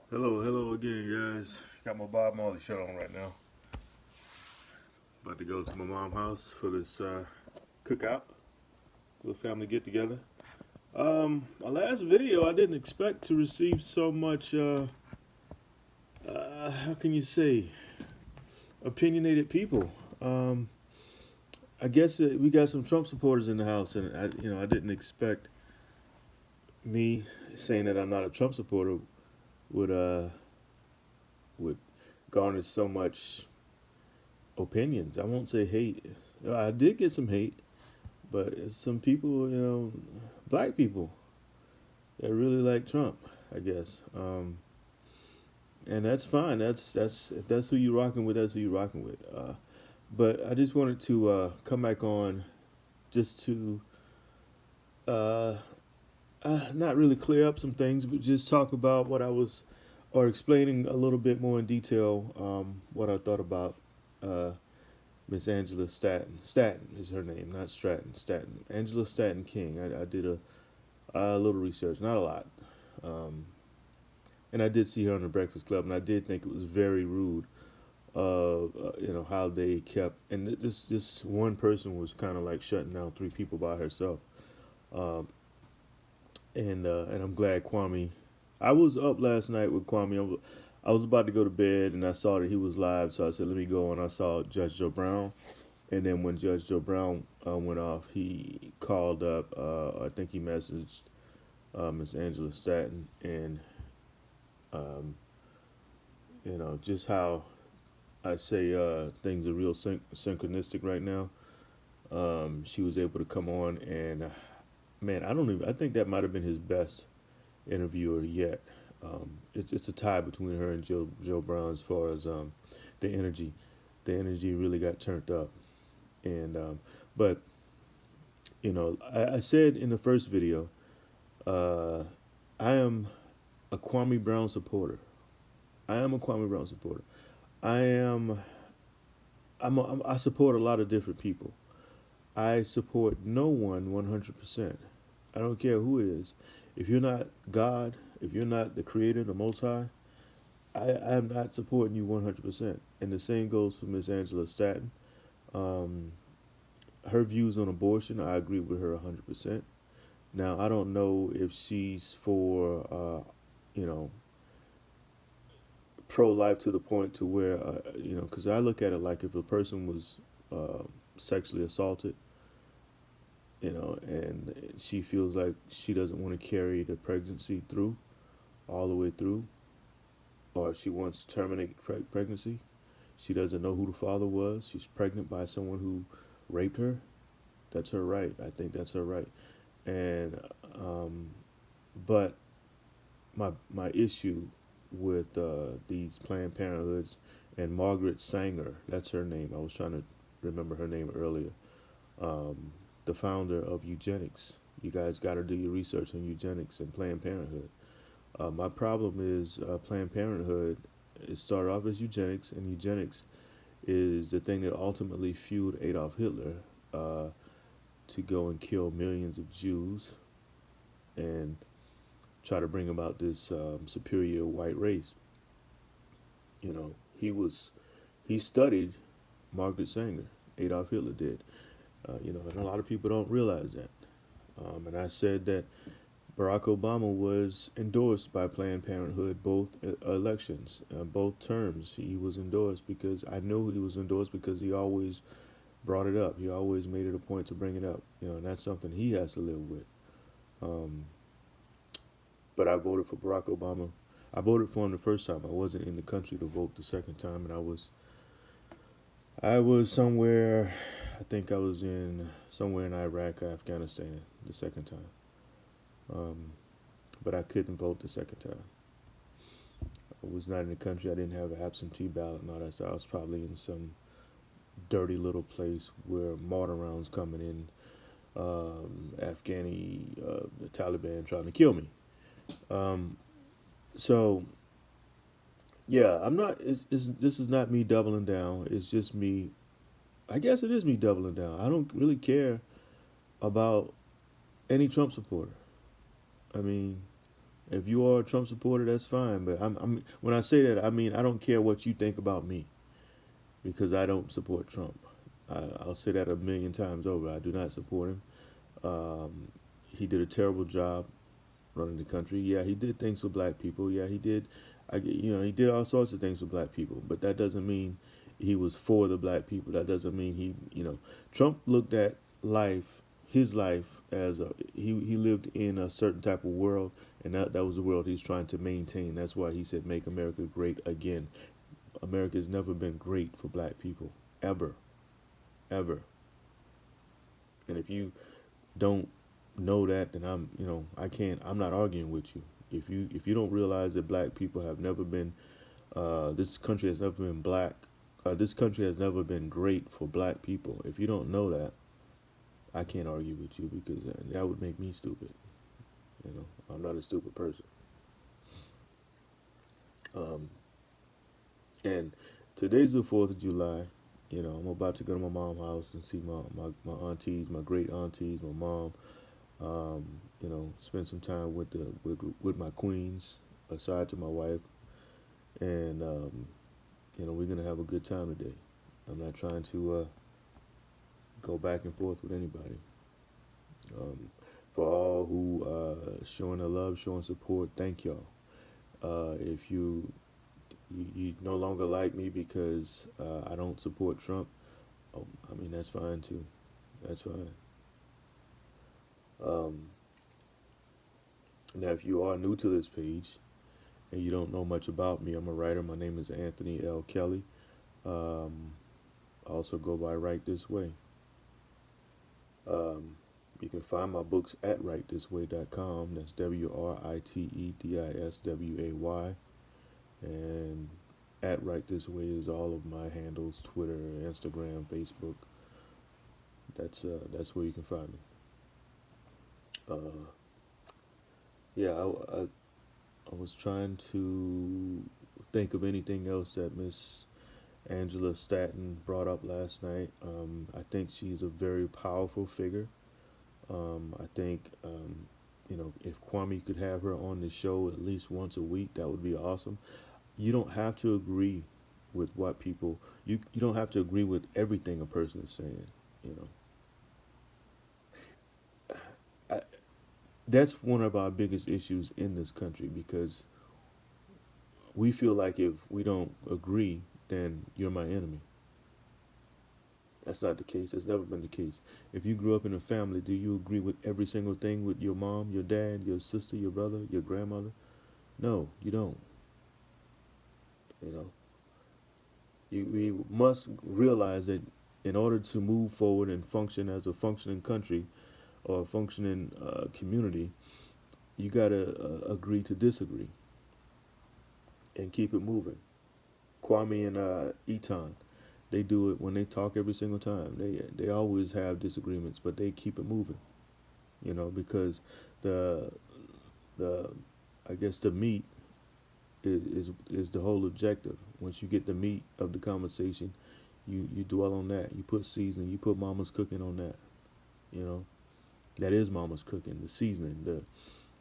Hello again, guys. Got my Bob Marley shirt on right now. About to go to my mom's house for this cookout, little family get together. My last video, I didn't expect to receive so much. How can you say, opinionated people. I guess we got some Trump supporters in the house, and I didn't expect me saying that I'm not a Trump supporter would would garner so much opinions. I won't say hate. I did get some hate, but it's some people, black people that really like Trump, I guess. And that's fine. That's if that's who you rocking with, that's who you rocking with. But I just wanted to come back on just to uh, not really clear up some things, but just talk about what I was, or explaining a little bit more in detail what I thought about uh, Miss Angela Stanton. Stanton is her name, not Stratton. Stanton. Angela Stanton King. I did a little research, not a lot. Um, and I did see her on the Breakfast Club, and I did think it was very rude of how they kept, and this one person was kind of like shutting down three people by herself. Um, and I'm glad Kwame. I was up last night with Kwame. I was about to go to bed, and I saw that he was live, so I said, "Let me go." And I saw Judge Joe Brown. And then when Judge Joe Brown went off, he called up. I think he messaged Miss Angela Stanton, and um, just how I say things are real synchronistic right now. She was able to come on, and man, I don't even. I think that might have been his best interviewer yet. It's a tie between her and Joe Brown as far as the energy. The energy really got turned up, and but I said in the first video, uh, I am a Kwame Brown supporter. I am a Kwame Brown supporter. I am. I support a lot of different people. I support no one 100%. I don't care who it is. If you're not God, if you're not the Creator, the Most High, I'm not supporting you 100%. And the same goes for Miss Angela Stanton. Um, Her views on abortion, I agree with her 100%. Now, I don't know if she's for, you know, pro-life to the point to where, because I look at it like if a person was uh, sexually assaulted, and she feels like she doesn't want to carry the pregnancy through, all the way through, or she wants to terminate pregnancy. She doesn't know who the father was. She's pregnant by someone who raped her. That's her right. I think that's her right. And um, but my issue with these Planned Parenthoods and Margaret Sanger, that's her name. I was trying to remember her name earlier. Um, the founder of eugenics. You guys got to do your research on eugenics and Planned Parenthood. My problem is Planned Parenthood. It started off as eugenics, and eugenics is the thing that ultimately fueled Adolf Hitler uh, to go and kill millions of Jews and try to bring about this superior white race. He studied Margaret Sanger. Adolf Hitler did. And a lot of people don't realize that. And I said that Barack Obama was endorsed by Planned Parenthood both elections, both terms. He was endorsed because I knew he was endorsed because he always brought it up. He always made it a point to bring it up. And that's something he has to live with. Um, but I voted for Barack Obama. I voted for him the first time. I wasn't in the country to vote the second time, and I was somewhere. I think I was in somewhere in Iraq, or Afghanistan, the second time. Um, but I couldn't vote the second time. I was not in the country. I didn't have an absentee ballot and all that. So I was probably in some dirty little place where mortar rounds coming in, Afghani, the Taliban trying to kill me. Um, so yeah, I'm not. This is not me doubling down. It's just me. I guess it is me doubling down. I don't really care about any Trump supporter. I mean, If you are a Trump supporter, that's fine. But I'm when I say that, I mean I don't care what you think about me because I don't support Trump. I'll say that a million times over. I do not support him. Um, he did a terrible job running the country. Yeah, he did things for black people. Yeah, he did. He did all sorts of things for black people. But that doesn't mean he was for the black people. That doesn't mean Trump looked at life, his life, as he lived in a certain type of world, and that was the world he's trying to maintain. That's why he said, "Make America great again." America has never been great for black people, ever, ever. And if you don't know that, then I can't. I'm not arguing with you. If you don't realize that black people have never been, this country has never been black. This country has never been great for black people. If you don't know that, I can't argue with you because that would make me stupid. I'm not a stupid person. Um, and today's the 4th of July. I'm about to go to my mom's house and see my aunties, my great aunties, my mom. Spend some time with my queens, aside to my wife, and we're gonna have a good time today. I'm not trying to go back and forth with anybody. Um, for all who showing their love, showing support, thank y'all. If you no longer like me because I don't support Trump, oh, I mean that's fine too. That's fine. Um, Now, if you are new to this page and you don't know much about me, I'm a writer. My name is Anthony L. Kelly. Um, I also go by Write This Way. Um, you can find my books at writethisway.com. That's WRITEDISWAY. And at Write This Way is all of my handles: Twitter, Instagram, Facebook. That's where you can find me. Uh, yeah, I was trying to think of anything else that Miss Angela Stanton brought up last night. I think she's a very powerful figure. I think, if Kwame could have her on the show at least once a week, that would be awesome. You don't have to agree with what you don't have to agree with everything a person is saying. You I, that's one of our biggest issues in this country because we feel like if we don't agree, then you're my enemy. That's not the case. That's never been the case. If you grew up in a family, do you agree with every single thing with your mom, your dad, your sister, your brother, your grandmother? No, you don't. You know, we must realize that in order to move forward and function as a functioning country or a functioning community, you gotta agree to disagree and keep it moving. Kwame and Eton, they do it when they talk every single time. They always have disagreements, but they keep it moving. Because the the I guess the meat is the whole objective. Once you get the meat of the conversation, you dwell on that. You put seasoning. You put mama's cooking on that. You know that is mama's cooking. The seasoning,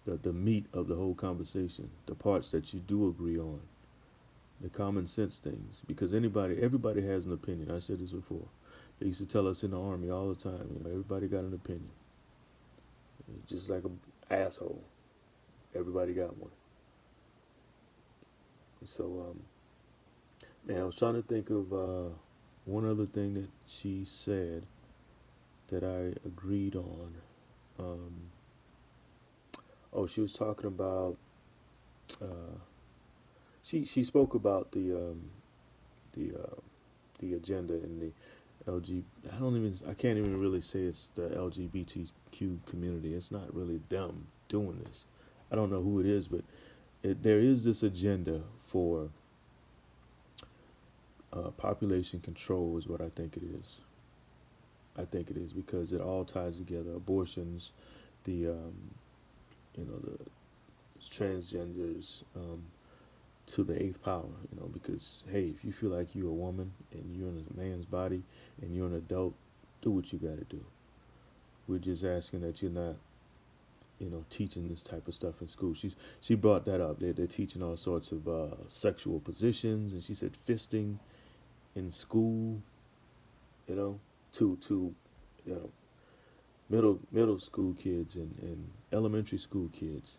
the meat of the whole conversation, the parts that you do agree on, the common sense things. Because everybody has an opinion. I said this before. They used to tell us in the army all the time. Everybody got an opinion. Just like an asshole. Everybody got one. So, man, I was trying to think of one other thing that she said that I agreed on. Um, oh, she was talking about. Uh, she spoke about the the agenda and the LG. I can't even really say it's the LGBTQ community. It's not really them doing this. I don't know who it is, but there is this agenda for population control, is what I think it is. I think it is because it all ties together: abortions, the the transgenders, to the eighth power. Because hey, if you feel like you're a woman and you're in a man's body and you're an adult, do what you got to do. We're just asking that you're not teaching this type of stuff in school. She brought that up. They're teaching all sorts of sexual positions, and she said fisting in school. You know, to you know middle school kids and elementary school kids.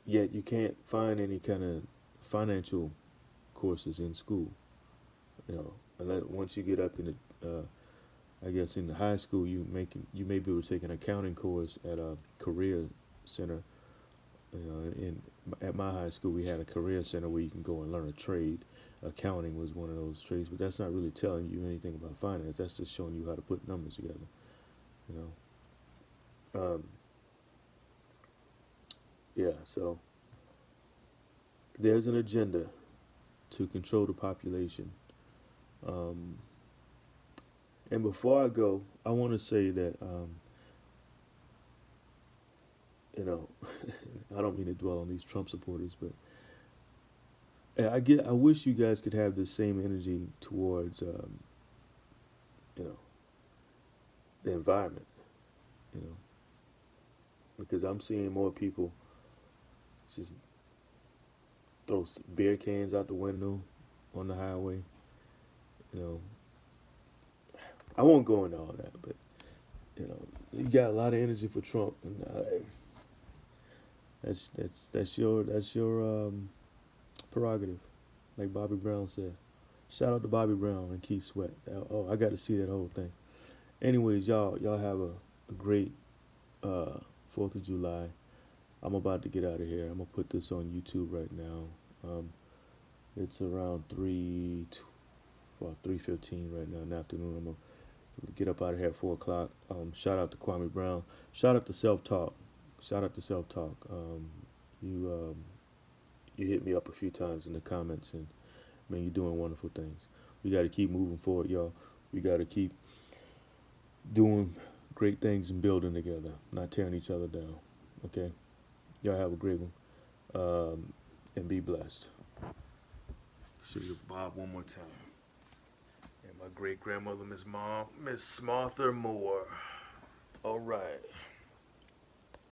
Yet you can't find any kind of financial courses in school. Unless once you get up in the I guess in the high school you may be able to take an accounting course at a career center. In at my high school we had a career center where you can go and learn a trade. Accounting was one of those trades, but that's not really telling you anything about finance. That's just showing you how to put numbers together. You know, yeah. So there's an agenda to control the population. Um, and before I go, I want to say that you know, I don't mean to dwell on these Trump supporters, but I wish you guys could have the same energy towards you know the environment. You know, because I'm seeing more people just throw beer cans out the window on the highway. You know, I won't go into all that, but you got a lot of energy for Trump, and that's your prerogative, like Bobby Brown said. Shout out to Bobby Brown and Keith Sweat. Oh, I got to see that whole thing. Anyways, y'all have a great uh, 4th of July. I'm about to get out of here. I'm gonna put this on YouTube right now. It's around 3:15 right now in the afternoon. I'm gonna get up out of here at 4 o'clock. Shout out to Kwame Brown. Shout out to Self Talk. Shout out to Self Talk. You you hit me up a few times in the comments, and man, you're doing wonderful things. We got to keep moving forward, y'all. We got to keep doing great things and building together, not tearing each other down. Okay, y'all have a great one, and be blessed. Show you Bob one more time. And my great grandmother, Miss Martha Moore. All right.